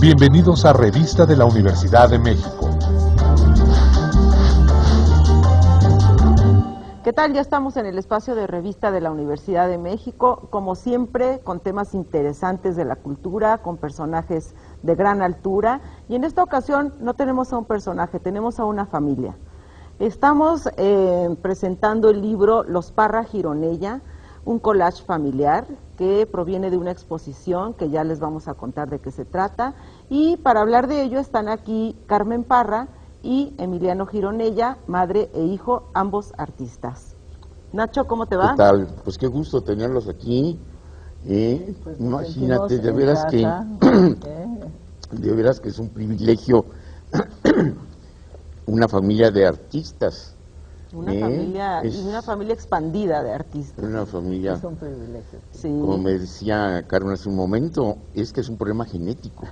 Bienvenidos a Revista de la Universidad de México. ¿Qué tal? Ya estamos en el espacio de Revista de la Universidad de México, como siempre, con temas interesantes de la cultura, con personajes de gran altura, y en esta ocasión no tenemos a un personaje, tenemos a una familia. Estamos presentando el libro Los Parra Gironella, un collage familiar que proviene de una exposición que ya les vamos a contar de qué se trata, y para hablar de ello están aquí Carmen Parra y Emiliano Gironella, madre e hijo, ambos artistas. Nacho, ¿cómo te va? ¿Qué tal? Pues qué gusto tenerlos aquí. Pues imagínate, de veras que es un privilegio una familia de artistas. Una familia expandida de artistas. Una familia. Es un privilegio. Sí. Como me decía Carmen hace un momento, es que es un problema genético.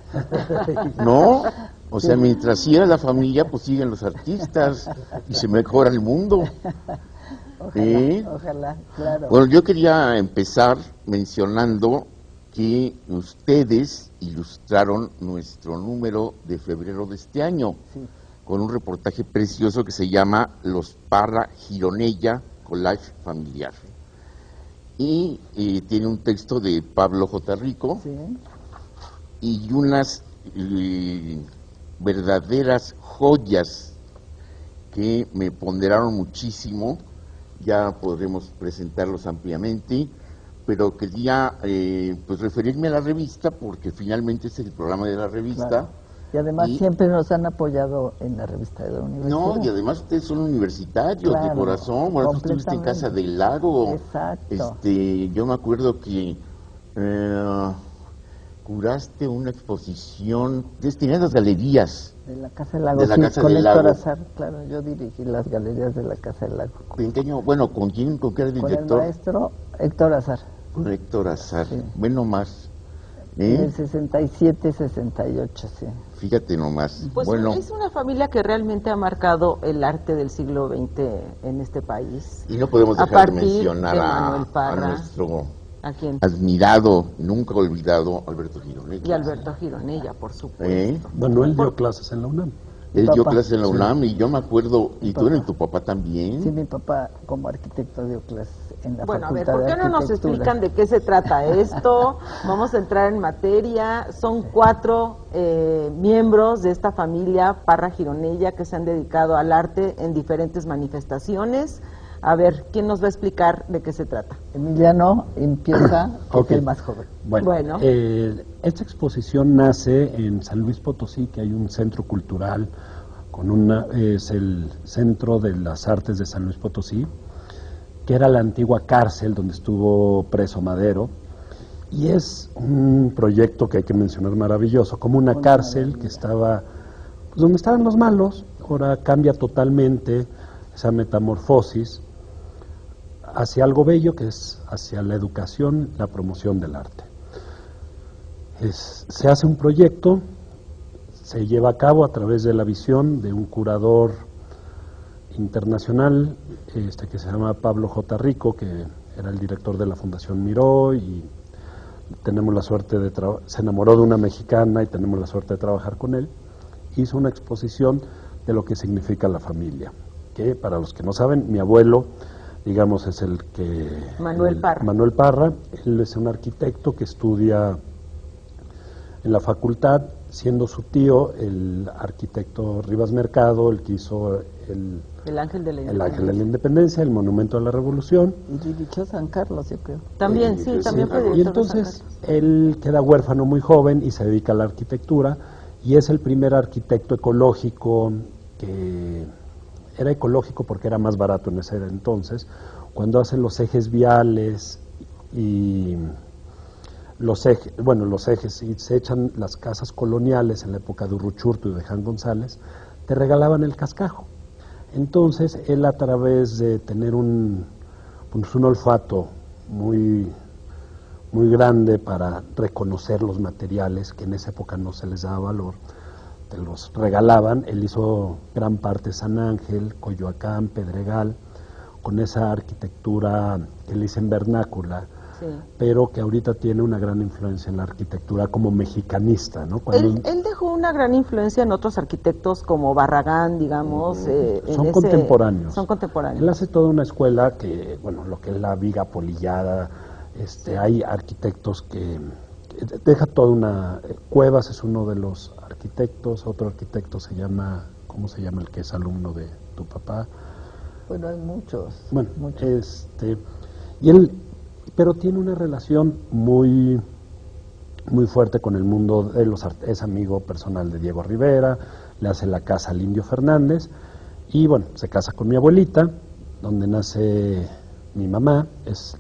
¿No? O sea, mientras siga la familia, pues siguen los artistas y se mejora el mundo. Ojalá, claro. Bueno, yo quería empezar mencionando que ustedes ilustraron nuestro número de febrero de este año, sí, con un reportaje precioso que se llama Los Parra Gironella, collage familiar. Y tiene un texto de Pablo J. Rico, sí, y unas verdaderas joyas que me ponderaron muchísimo. Ya podremos presentarlos ampliamente, pero quería pues referirme a la revista porque finalmente es el programa de la revista. Claro. Y además siempre nos han apoyado en la revista de la universidad. No, y además ustedes son universitarios, claro, de corazón. Bueno, tú estuviste en Casa del Lago. Exacto. Yo me acuerdo que curaste una exposición destinada a las galerías. De la Casa del Lago, de la sí, Casa con del Héctor Lago. Azar, claro, yo dirigí las galerías de la Casa del Lago. Bueno, ¿con quién? ¿Con qué era el director? Con el maestro Héctor Azar. Con Héctor Azar, sí. Bueno, más. En el 67, 68, sí. Fíjate nomás. Pues bueno, es una familia que realmente ha marcado el arte del siglo XX en este país. Y no podemos dejar de mencionar a nuestro admirado, nunca olvidado, Alberto Gironella. Y Alberto Gironella, por supuesto. Manuel dio clases en la UNAM. Él dio clases en la UNAM, y yo me acuerdo, ¿y tú eres tu papá también? Sí, mi papá como arquitecto dio clases en la Facultad de Arquitectura. Bueno, a ver, ¿por qué no nos explican de qué se trata esto? Vamos a entrar en materia. Son 4 miembros de esta familia Parra Gironella que se han dedicado al arte en diferentes manifestaciones. A ver, ¿quién nos va a explicar de qué se trata? Emiliano empieza, que es el más joven. Bueno. Esta exposición nace en San Luis Potosí, que hay un centro cultural, es el Centro de las Artes de San Luis Potosí, que era la antigua cárcel donde estuvo preso Madero, y es un proyecto que hay que mencionar maravilloso, como una cárcel que estaba, pues, donde estaban los malos. Ahora cambia totalmente esa metamorfosis hacia algo bello, que es hacia la educación, la promoción del arte. Se hace un proyecto, se lleva a cabo a través de la visión de un curador internacional que se llama Pablo J. Rico, que era el director de la Fundación Miró, y tenemos la suerte de se enamoró de una mexicana y tenemos la suerte de trabajar con él. Hizo una exposición de lo que significa la familia, que para los que no saben, mi abuelo, digamos, es Manuel Parra. Manuel Parra. Él es un arquitecto que estudia en la facultad, siendo su tío el arquitecto Rivas Mercado, el que hizo el Ángel de la Independencia, el Monumento a la Revolución. Y dirigió San Carlos, yo creo. También, sí, también fue director. Y entonces él queda huérfano muy joven y se dedica a la arquitectura, y es el primer arquitecto ecológico que era ecológico porque era más barato en ese entonces, cuando hacen los ejes viales y los ejes, y se echan las casas coloniales en la época de Uruchurtu y de Jan González, te regalaban el cascajo. Entonces él, a través de tener un olfato muy grande para reconocer los materiales, que en esa época no se les daba valor, te los regalaban. Él hizo gran parte San Ángel, Coyoacán, Pedregal, con esa arquitectura que le dicen vernácula, Sí. pero que ahorita tiene una gran influencia en la arquitectura como mexicanista, ¿no? Él dejó una gran influencia en otros arquitectos como Barragán, digamos. Son contemporáneos. Son contemporáneos. Él hace toda una escuela que, bueno, lo que es la viga polillada, hay arquitectos que deja toda una... Cuevas es uno de los arquitectos, otro arquitecto se llama, ¿cómo se llama el que es alumno de tu papá? Bueno, hay muchos. Bueno, muchos. y él, pero tiene una relación muy fuerte con el mundo de los artes. Es amigo personal de Diego Rivera, le hace la casa al Indio Fernández, y bueno, se casa con mi abuelita, donde nace mi mamá, es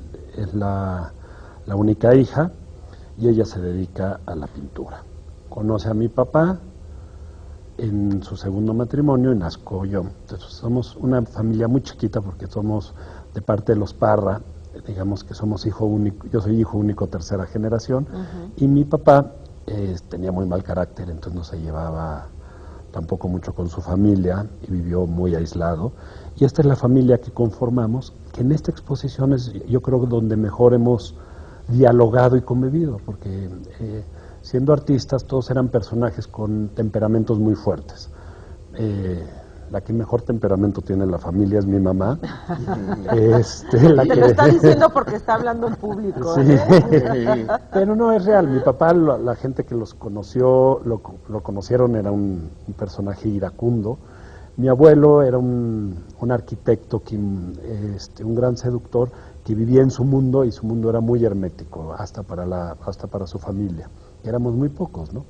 la única hija, y ella se dedica a la pintura. Conoce a mi papá en su segundo matrimonio y nazco yo. Entonces somos una familia muy chiquita porque somos de parte de los Parra, digamos que somos hijo único, yo soy hijo único tercera generación, y mi papá tenía muy mal carácter, entonces no se llevaba tampoco mucho con su familia y vivió muy aislado. Y esta es la familia que conformamos, que en esta exposición es, yo creo, donde mejor hemos dialogado y convivido, porque siendo artistas todos eran personajes con temperamentos muy fuertes. La que mejor temperamento tiene la familia es mi mamá. Te lo está diciendo porque está hablando en público. Sí. Pero no es real. Mi papá, la gente que los conoció, lo conocieron, era un personaje iracundo. Mi abuelo era un arquitecto, un gran seductor, que vivía en su mundo, y su mundo era muy hermético, hasta para su familia. Éramos muy pocos, ¿no?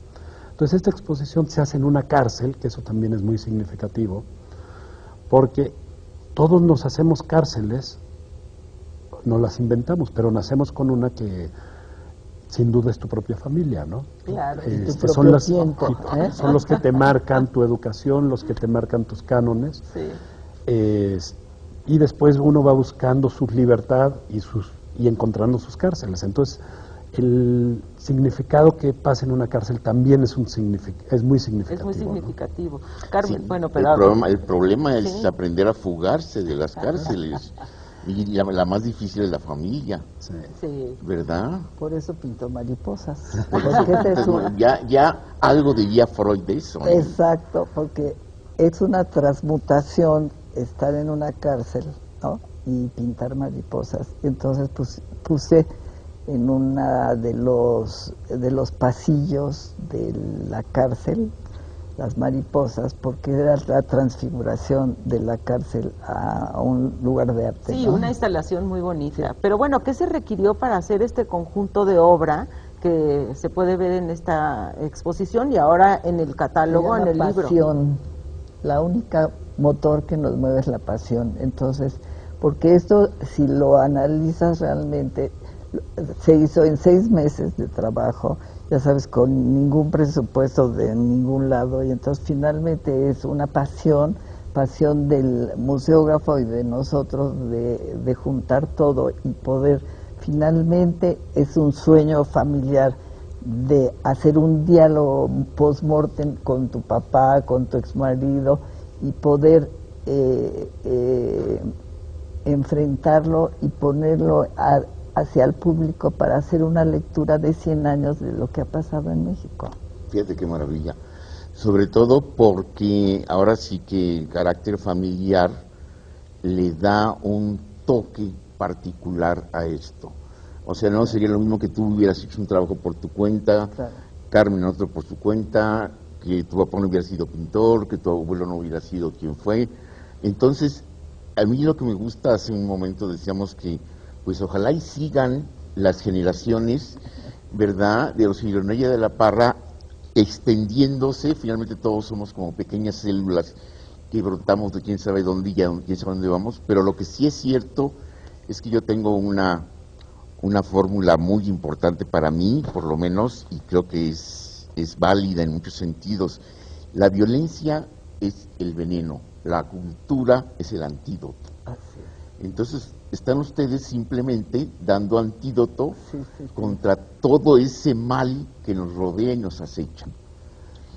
Entonces esta exposición se hace en una cárcel, que eso también es muy significativo, porque todos nos hacemos cárceles, no las inventamos, pero nacemos con una que sin duda es tu propia familia, ¿no? Claro, son los que te marcan tu educación, los que te marcan tus cánones. Sí. Y después uno va buscando su libertad y encontrando sus cárceles. Entonces, el significado que pasa en una cárcel también es muy significativo. Es muy significativo. ¿No? Carmen, Sí, bueno, pero... el problema es ¿sí? aprender a fugarse de las cárceles. Y la más difícil es la familia, Sí. ¿verdad? Por eso pintó mariposas. Por Porque eso, esa es una- ya algo diría Freud de eso, ¿no? Exacto, porque es una transmutación estar en una cárcel, ¿no? Y pintar mariposas. Entonces puse en una de los pasillos de la cárcel las mariposas, porque era la transfiguración de la cárcel a un lugar de arte. Sí, ¿no? una instalación muy bonita. Pero bueno, ¿qué se requirió para hacer este conjunto de obra que se puede ver en esta exposición y ahora en el catálogo, en el libro? Pasión. La única motor que nos mueve es la pasión. Entonces, porque esto, si lo analizas realmente, se hizo en 6 meses de trabajo, ya sabes, con ningún presupuesto de ningún lado, y entonces finalmente es una pasión del museógrafo y de nosotros de juntar todo y poder, finalmente es un sueño familiar de hacer un diálogo post-mortem con tu papá, con tu exmarido, y poder enfrentarlo y ponerlo hacia el público para hacer una lectura de 100 años de lo que ha pasado en México. Fíjate qué maravilla. Sobre todo porque ahora sí que el carácter familiar le da un toque particular a esto. O sea, no sería lo mismo que tú hubieras hecho un trabajo por tu cuenta, Claro. Carmen otro por su cuenta, que tu papá no hubiera sido pintor, que tu abuelo no hubiera sido quien fue. Entonces, a mí lo que me gusta, hace un momento decíamos que, pues ojalá y sigan las generaciones, ¿verdad?, de Osironella de la Parra, extendiéndose. Finalmente todos somos como pequeñas células que brotamos de quién sabe dónde y quién sabe dónde vamos, pero lo que sí es cierto es que yo tengo una fórmula muy importante para mí, por lo menos, y creo que es válida en muchos sentidos. La violencia es el veneno, la cultura es el antídoto. Entonces, están ustedes simplemente dando antídoto contra todo ese mal que nos rodea y nos acecha,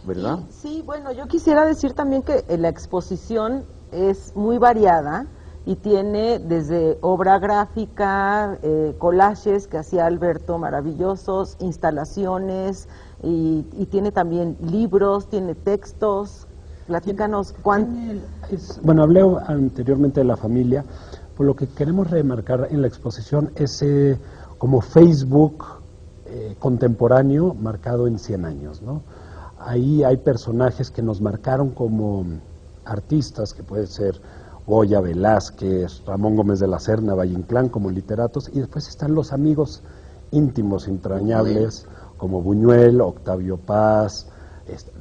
¿verdad? Sí, bueno, yo quisiera decir también que la exposición es muy variada y tiene desde obra gráfica, collages que hacía Alberto maravillosos, instalaciones y tiene también libros, tiene textos. Platícanos cuánto. Bueno, hablé anteriormente de la familia, por lo que queremos remarcar en la exposición es como Facebook contemporáneo marcado en 100 años, ¿no? Ahí hay personajes que nos marcaron como artistas, que puede ser Goya, Velázquez, Ramón Gómez de la Serna, Valle Inclán, como literatos, y después están los amigos íntimos, entrañables, como Buñuel, Octavio Paz,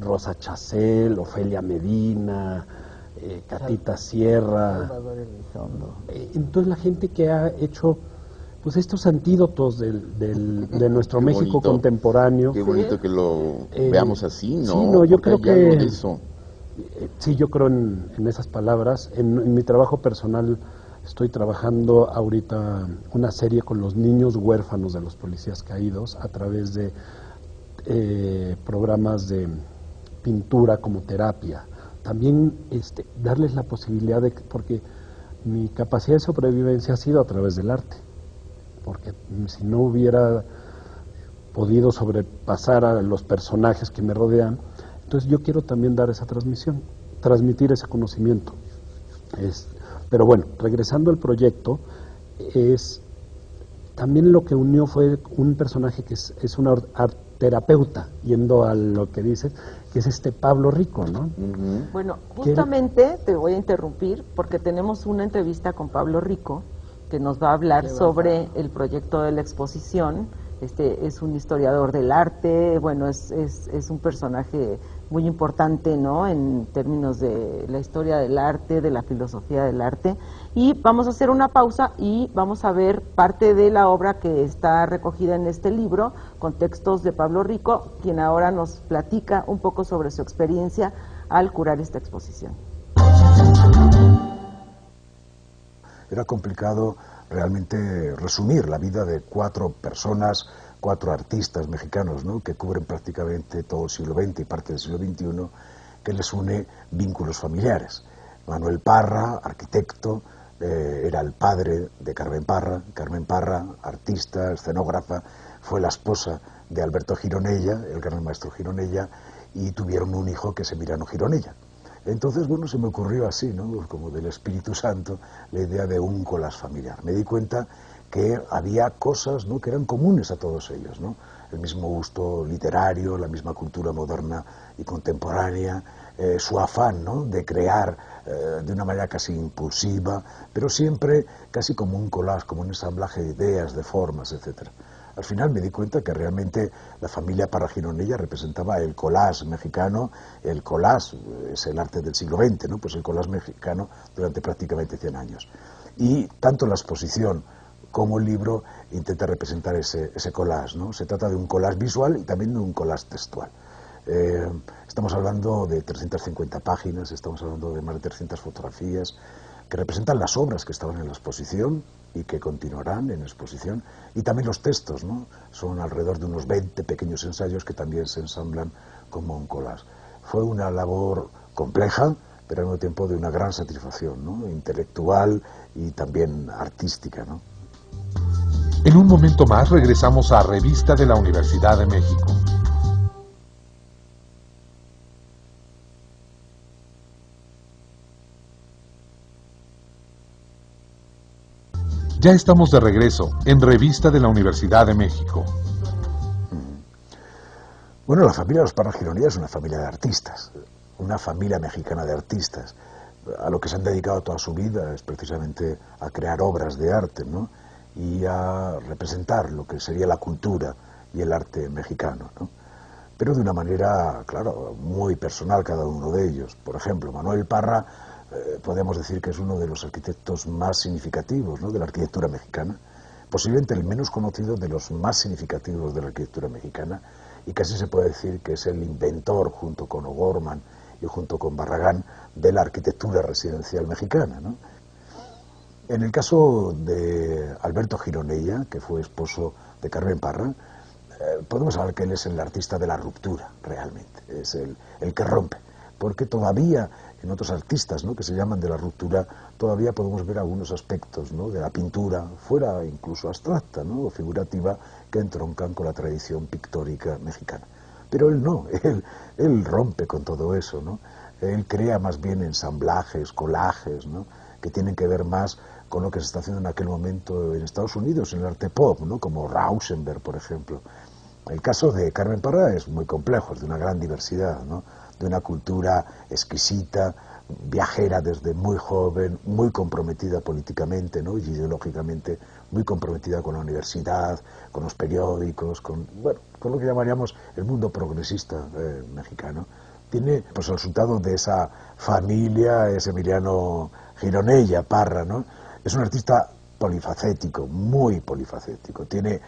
Rosa Chacel, Ofelia Medina, Catita Sierra. Entonces la gente que ha hecho pues estos antídotos de nuestro México bonito, contemporáneo. Qué bonito que lo veamos así, ¿no? Sí, no, yo creo que eso. Sí, yo creo en esas palabras. En mi trabajo personal estoy trabajando ahorita una serie con los niños huérfanos de los policías caídos a través de programas de pintura como terapia. También darles la posibilidad de, porque mi capacidad de sobrevivencia ha sido a través del arte, porque si no hubiera podido sobrepasar a los personajes que me rodean, entonces yo quiero también dar esa transmisión, transmitir ese conocimiento. Pero bueno, regresando al proyecto, también lo que unió fue un personaje que es un terapeuta, yendo a lo que dices, que es Pablo Rico, ¿no? Bueno, justamente te voy a interrumpir porque tenemos una entrevista con Pablo Rico que nos va a hablar sobre el proyecto de la exposición. Es un historiador del arte, bueno, es un personaje muy importante, ¿no?, en términos de la historia del arte, de la filosofía del arte. Y vamos a hacer una pausa y vamos a ver parte de la obra que está recogida en este libro, con textos de Pablo Rico, quien ahora nos platica un poco sobre su experiencia al curar esta exposición. Era complicado realmente resumir la vida de 4 personas, 4 artistas mexicanos, ¿no?, que cubren prácticamente todo el siglo XX y parte del siglo XXI, que les une vínculos familiares. Manuel Parra, arquitecto, era el padre de Carmen Parra. Carmen Parra, artista, escenógrafa, fue la esposa de Alberto Gironella, el gran maestro Gironella, y tuvieron un hijo que es Emiliano Gironella. Entonces, bueno, se me ocurrió así, ¿no?, como del Espíritu Santo, la idea de un collage familiar. Me di cuenta que había cosas, ¿no?, que eran comunes a todos ellos, ¿no? El mismo gusto literario, la misma cultura moderna y contemporánea, su afán, ¿no?, de crear de una manera casi impulsiva, pero siempre casi como un collage, como un ensamblaje de ideas, de formas, etcétera. Al final me di cuenta que realmente la familia Parra Gironella representaba el collage mexicano. El collage es el arte del siglo XX, ¿no?, pues el collage mexicano durante prácticamente 100 años. Y tanto la exposición como el libro intenta representar ese collage, ¿no? Se trata de un collage visual y también de un collage textual. Estamos hablando de 350 páginas, estamos hablando de más de 300 fotografías que representan las obras que estaban en la exposición y que continuarán en la exposición, y también los textos, ¿no? Son alrededor de unos 20 pequeños ensayos que también se ensamblan como un collage. Fue una labor compleja, pero al mismo tiempo de una gran satisfacción, ¿no?, intelectual y también artística, ¿no? En un momento más regresamos a Revista de la Universidad de México. Ya estamos de regreso en Revista de la Universidad de México. Bueno, la familia de los Parra Gironella es una familia de artistas, una familia mexicana de artistas. A lo que se han dedicado toda su vida es precisamente a crear obras de arte, ¿no?, y a representar lo que sería la cultura y el arte mexicano, ¿no?, pero de una manera, claro, muy personal cada uno de ellos. Por ejemplo, Manuel Parra, podemos decir que es uno de los arquitectos más significativos, ¿no?, de la arquitectura mexicana, posiblemente el menos conocido de los más significativos de la arquitectura mexicana, y casi se puede decir que es el inventor, junto con O'Gorman y junto con Barragán, de la arquitectura residencial mexicana, ¿no? En el caso de Alberto Gironella, que fue esposo de Carmen Parra, podemos hablar que él es el artista de la ruptura, realmente, es el que rompe, porque todavía en otros artistas, ¿no?, que se llaman de la ruptura, todavía podemos ver algunos aspectos, ¿no?, de la pintura, fuera incluso abstracta, ¿no?, o figurativa, que entroncan con la tradición pictórica mexicana. Pero él no, él rompe con todo eso, ¿no? Él crea más bien ensamblajes, collages, ¿no?, que tienen que ver más con lo que se está haciendo en aquel momento en Estados Unidos, en el arte pop, ¿no?, como Rauschenberg, por ejemplo. El caso de Carmen Parra es muy complejo, es de una gran diversidad, ¿no?, de una cultura exquisita, viajera desde muy joven, muy comprometida políticamente, ¿no?, y ideológicamente muy comprometida con la universidad, con los periódicos, con lo que llamaríamos el mundo progresista mexicano. Tiene pues el resultado de esa familia, es Emiliano Gironella Parra, ¿no? Es un artista polifacético, muy polifacético. Tiene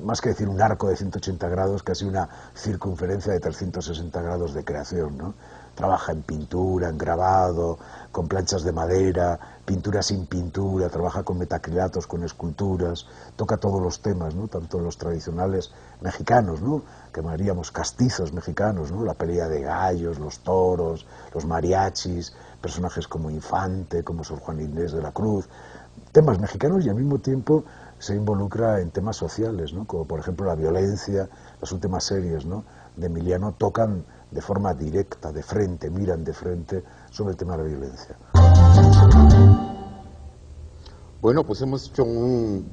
más que decir un arco de 180 grados, casi una circunferencia de 360 grados de creación, ¿no? Trabaja en pintura, en grabado, con planchas de madera, pintura sin pintura, trabaja con metacrilatos, con esculturas, toca todos los temas, ¿no?, tanto los tradicionales mexicanos, ¿no?, que llamaríamos castizos mexicanos, ¿no?, la pelea de gallos, los toros, los mariachis, personajes como Infante, como Sor Juana Inés de la Cruz, temas mexicanos, y al mismo tiempo se involucra en temas sociales, ¿no?, como por ejemplo la violencia. Las últimas series, ¿no?, de Emiliano tocan de forma directa, de frente, miran de frente sobre el tema de la violencia. Bueno, pues hemos hecho un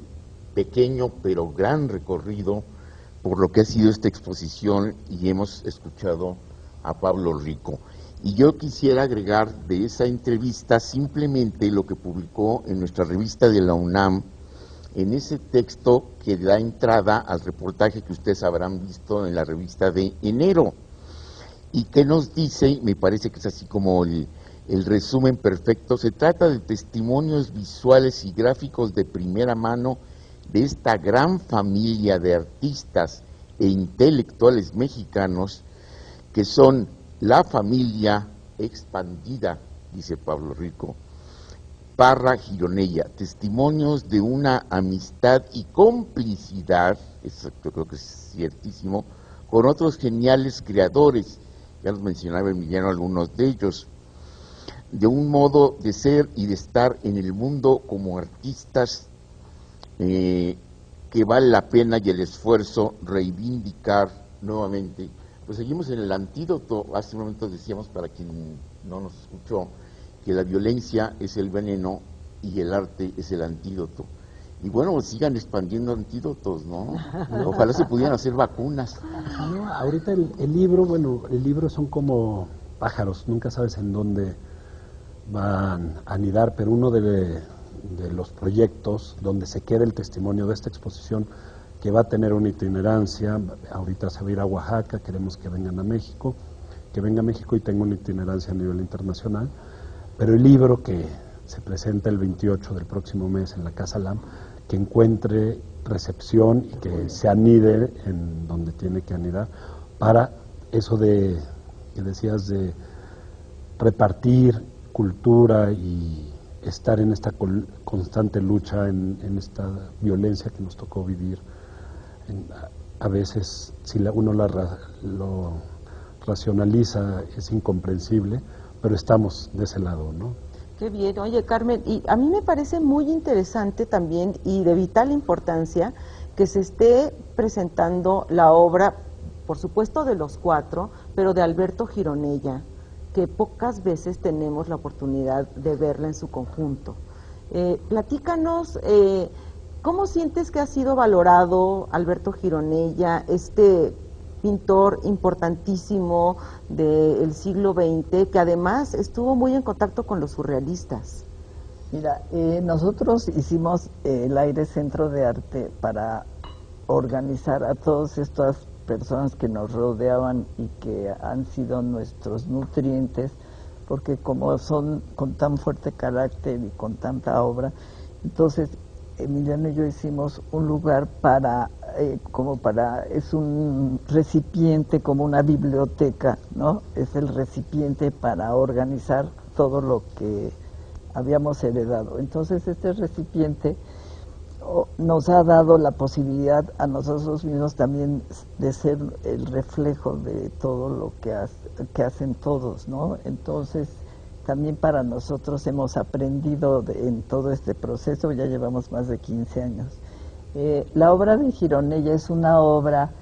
pequeño pero gran recorrido por lo que ha sido esta exposición y hemos escuchado a Pablo Rico. Y yo quisiera agregar de esa entrevista simplemente lo que publicó en nuestra revista de la UNAM, en ese texto que da entrada al reportaje que ustedes habrán visto en la revista de enero, y que nos dice, me parece que es así como el resumen perfecto: se trata de testimonios visuales y gráficos de primera mano de esta gran familia de artistas e intelectuales mexicanos que son la familia expandida, dice Pablo Rico, Parra Gironella, testimonios de una amistad y complicidad, eso yo creo que es ciertísimo, con otros geniales creadores, ya los mencionaba Emiliano algunos de ellos, de un modo de ser y de estar en el mundo como artistas que vale la pena y el esfuerzo reivindicar nuevamente. Pues seguimos en el antídoto. Hace un momento decíamos, para quien no nos escuchó, que la violencia es el veneno y el arte es el antídoto. Y bueno, pues sigan expandiendo antídotos, ¿no? Ojalá se pudieran hacer vacunas. No, ahorita el libro son como pájaros, nunca sabes en dónde van a anidar, pero uno de los proyectos donde se queda el testimonio de esta exposición, que va a tener una itinerancia, ahorita se va a ir a Oaxaca, queremos que vengan a México, que venga a México y tenga una itinerancia a nivel internacional, pero el libro que se presenta el 28 del próximo mes en la Casa LAM, que encuentre recepción y que se anide en donde tiene que anidar, para eso que decías de repartir cultura y estar en esta constante lucha, en esta violencia que nos tocó vivir. A veces, si uno lo racionaliza, es incomprensible, pero estamos de ese lado, ¿no? Qué bien. Oye, Carmen, y a mí me parece muy interesante también y de vital importancia que se esté presentando la obra, por supuesto de los cuatro, pero de Alberto Gironella, que pocas veces tenemos la oportunidad de verla en su conjunto. Platícanos, ¿cómo sientes que ha sido valorado Alberto Gironella, este pintor importantísimo del siglo XX, que además estuvo muy en contacto con los surrealistas? Mira, nosotros hicimos el Aire Centro de Arte para organizar a todas estas personas que nos rodeaban y que han sido nuestros nutrientes, porque como son con tan fuerte carácter y con tanta obra, entonces Emiliano y yo hicimos un lugar es un recipiente, como una biblioteca, ¿no? Es el recipiente para organizar todo lo que habíamos heredado. Entonces este recipiente nos ha dado la posibilidad a nosotros mismos también de ser el reflejo de todo lo que hacen todos, ¿no? Entonces, también para nosotros hemos aprendido en todo este proceso, ya llevamos más de 15 años. La obra de Gironella es una obra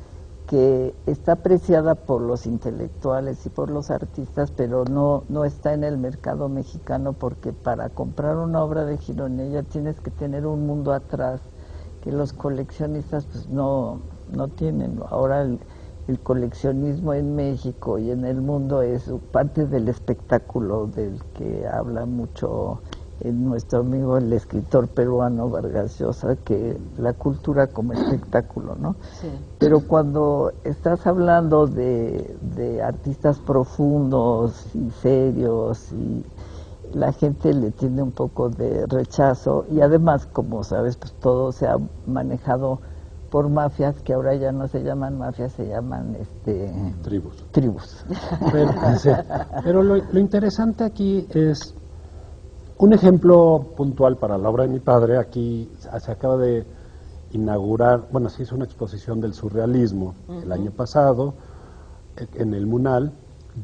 que está apreciada por los intelectuales y por los artistas, pero no está en el mercado mexicano, porque para comprar una obra de Gironella tienes que tener un mundo atrás que los coleccionistas pues no tienen. Ahora el coleccionismo en México y en el mundo es parte del espectáculo del que habla mucho nuestro amigo el escritor peruano Vargas Llosa, que la cultura como espectáculo, ¿no? Sí. Pero cuando estás hablando de artistas profundos y serios, y la gente le tiene un poco de rechazo, y además, como sabes, pues todo se ha manejado por mafias, que ahora ya no se llaman mafias, se llaman tribus. Pero lo interesante aquí es un ejemplo puntual para la obra de mi padre. Aquí se acaba de inaugurar, bueno, se hizo una exposición del surrealismo el año pasado en el Munal.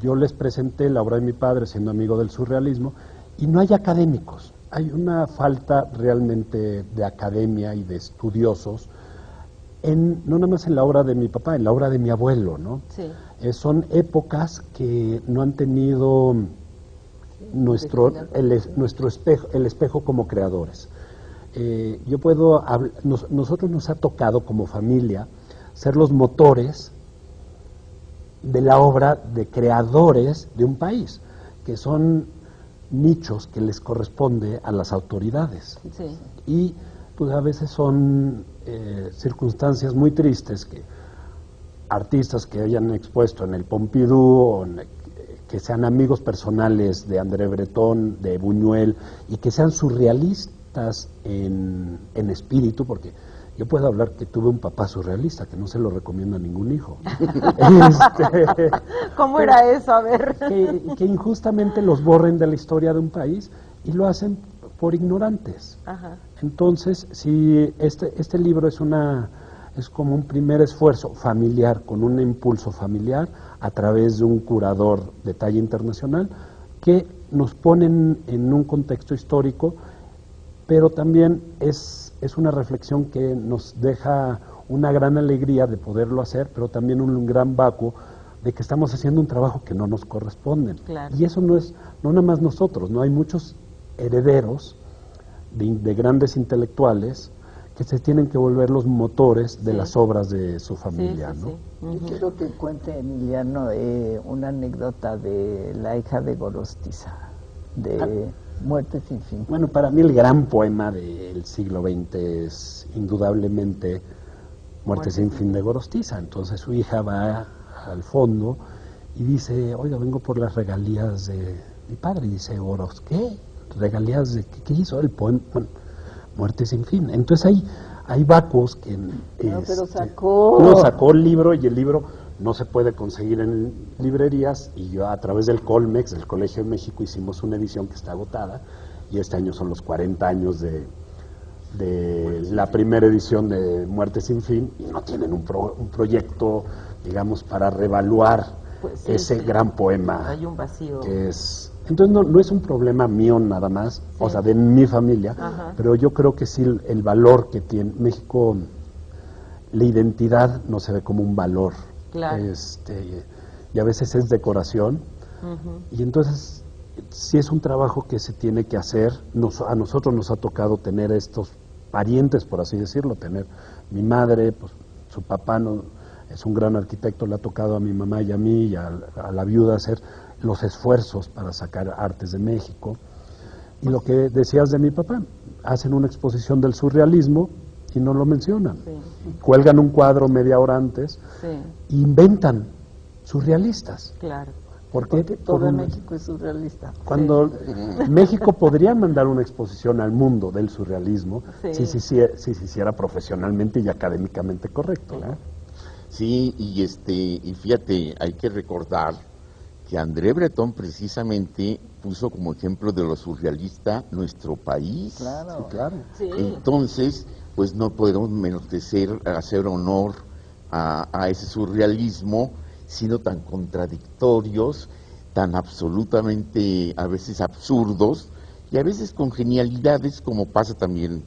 Yo les presenté la obra de mi padre siendo amigo del surrealismo, y no hay académicos, hay una falta realmente de academia y de estudiosos, no nada más en la obra de mi papá, en la obra de mi abuelo, ¿no? Sí. Son épocas que no han tenido el espejo como creadores. Nosotros nos ha tocado como familia ser los motores de la obra de creadores de un país, que son nichos que les corresponde a las autoridades. Sí. Y pues a veces son circunstancias muy tristes que artistas que hayan expuesto en el Pompidou, que sean amigos personales de André Breton, de Buñuel, y que sean surrealistas en espíritu, porque yo puedo hablar que tuve un papá surrealista, que no se lo recomiendo a ningún hijo. ¿Cómo era eso? A ver. Que injustamente los borren de la historia de un país, y lo hacen por ignorantes. Ajá. Entonces, si este libro es como un primer esfuerzo familiar, con un impulso familiar, a través de un curador de talla internacional, que nos ponen en un contexto histórico, pero también es una reflexión que nos deja una gran alegría de poderlo hacer, pero también un gran vacuo de que estamos haciendo un trabajo que no nos corresponde. Claro. Y eso no nada más nosotros, no hay muchos herederos de grandes intelectuales que se tienen que volver los motores de las obras de su familia, ¿no? Sí. Yo quiero que cuente, Emiliano, una anécdota de la hija de Gorostiza, de Muerte sin fin. Bueno, para mí el gran poema del siglo XX es indudablemente Muerte sin fin de Gorostiza. Entonces su hija va al fondo y dice: oiga, vengo por las regalías de mi padre. Y dice Goros: ¿qué? ¿Regalías de qué hizo? El poema, bueno, Muerte sin fin. Entonces hay vacuos que pero sacó el libro, y el libro no se puede conseguir en librerías, y yo a través del Colmex, del Colegio de México, hicimos una edición que está agotada, y este año son los 40 años de la primera edición de Muerte sin fin, y no tienen un proyecto, digamos, para revaluar ese gran poema. Hay un vacío. Que es... Entonces no es un problema mío nada más, o sea, de mi familia. Ajá. Pero yo creo que sí el valor que tiene México, la identidad no se ve como un valor. Claro. Y a veces es decoración. Y entonces sí es un trabajo que se tiene que hacer. A nosotros nos ha tocado tener estos parientes, por así decirlo, tener mi madre, pues su papá es un gran arquitecto, le ha tocado a mi mamá y a mí y a la viuda hacer los esfuerzos para sacar artes de México. Y lo que decías de mi papá, hacen una exposición del surrealismo y no lo mencionan. Sí. Cuelgan un cuadro media hora antes, e inventan surrealistas. Claro. Porque todo México es surrealista. Cuando México podría mandar una exposición al mundo del surrealismo, si se hiciera profesionalmente y académicamente correcto, ¿no? Sí, y fíjate, hay que recordar que André Breton precisamente puso como ejemplo de lo surrealista nuestro país. Claro, claro. Sí. Entonces, pues no podemos menosprecer, hacer honor a ese surrealismo, siendo tan contradictorios, tan absolutamente a veces absurdos, y a veces con genialidades, como pasa también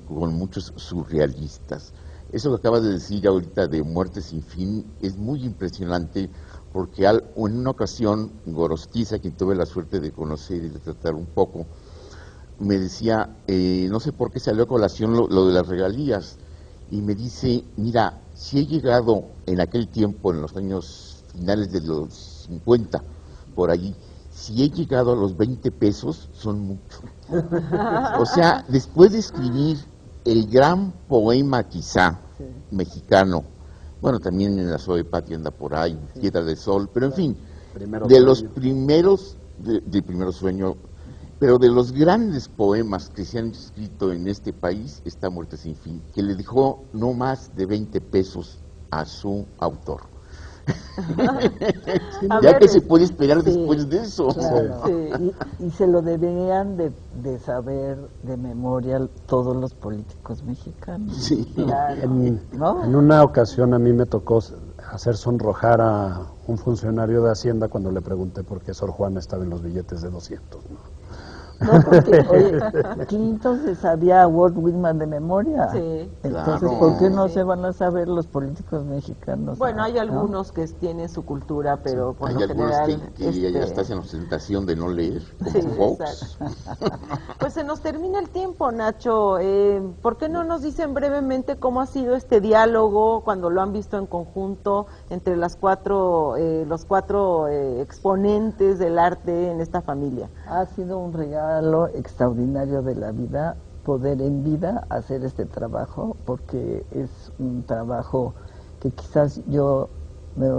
con muchos surrealistas. Eso que acabas de decir ahorita de Muerte sin fin es muy impresionante, porque en una ocasión Gorostiza, quien tuve la suerte de conocer y de tratar un poco, me decía, no sé por qué salió a colación lo de las regalías, y me dice, mira, si he llegado en aquel tiempo, en los años finales de los 50, por allí, si he llegado a los 20 pesos, son mucho. O sea, después de escribir el gran poema quizá mexicano, bueno, también en la Suave Patria anda por ahí, Piedra de Sol, pero en fin, de los primeros, de Primero Sueño, pero de los grandes poemas que se han escrito en este país está Muerte sin fin, que le dejó no más de 20 pesos a su autor. Ya que se puede esperar después de eso. Claro. Y se lo deberían de saber de memoria todos los políticos mexicanos. Sí. Claro. ¿No? En una ocasión a mí me tocó hacer sonrojar a un funcionario de Hacienda cuando le pregunté por qué Sor Juana estaba en los billetes de 200, ¿no? No, porque, oye, Clinton se sabía a Walt Whitman de memoria. Sí. Entonces, Claro. ¿por qué no se van a saber los políticos mexicanos? Bueno, hay ¿no? algunos que tienen su cultura, pero por Hay lo algunos general... que ya estás en la ostentación de no leer, como Sí, Fox. Pues se nos termina el tiempo, Nacho. ¿Por qué no nos dicen brevemente cómo ha sido este diálogo cuando lo han visto en conjunto entre los cuatro exponentes del arte en esta familia? Ha sido un regalo extraordinario de la vida poder en vida hacer este trabajo, porque es un trabajo que quizás yo me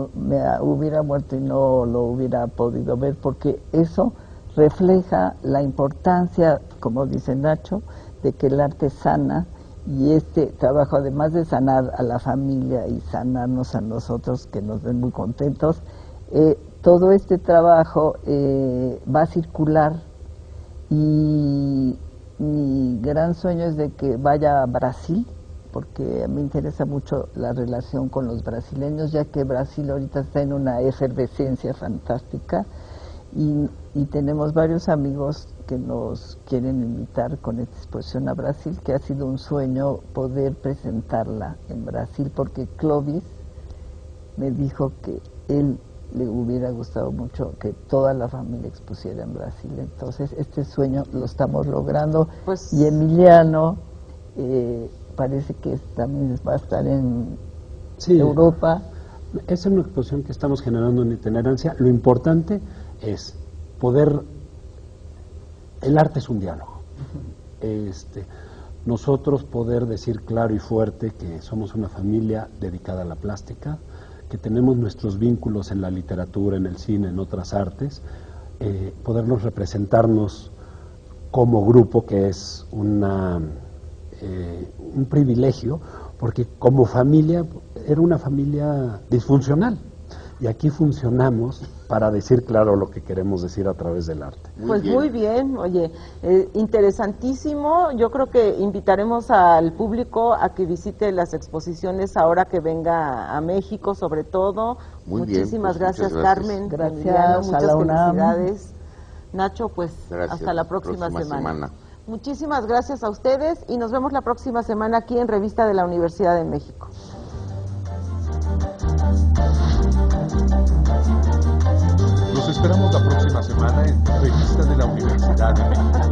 hubiera muerto y no lo hubiera podido ver, porque eso refleja la importancia, como dice Nacho, de que el arte sana, y este trabajo, además de sanar a la familia y sanarnos a nosotros, que nos ven muy contentos, todo este trabajo va a circular, y mi gran sueño es de que vaya a Brasil, porque me interesa mucho la relación con los brasileños, ya que Brasil ahorita está en una efervescencia fantástica, y tenemos varios amigos que nos quieren invitar con esta exposición a Brasil, que ha sido un sueño poder presentarla en Brasil, porque Clovis me dijo que él le hubiera gustado mucho que toda la familia expusiera en Brasil. Entonces este sueño lo estamos logrando, Pues, y Emiliano parece que también va a estar en Europa. Es una exposición que estamos generando en itinerancia. Lo importante es poder... El arte es un diálogo. Nosotros poder decir claro y fuerte que somos una familia dedicada a la plástica, que tenemos nuestros vínculos en la literatura, en el cine, en otras artes, podernos representarnos como grupo, que es un privilegio, porque como familia era una familia disfuncional, y aquí funcionamos para decir claro lo que queremos decir a través del arte. Muy bien, oye, interesantísimo. Yo creo que invitaremos al público a que visite las exposiciones ahora que venga a México, sobre todo. Muchísimas gracias, Carmen. Gracias, Emiliano, muchas a la UNAM. felicidades. Nacho, pues Gracias. hasta la próxima semana. Muchísimas gracias a ustedes y nos vemos la próxima semana aquí en Revista de la Universidad de México. Los esperamos la próxima semana en Revista de la Universidad de México.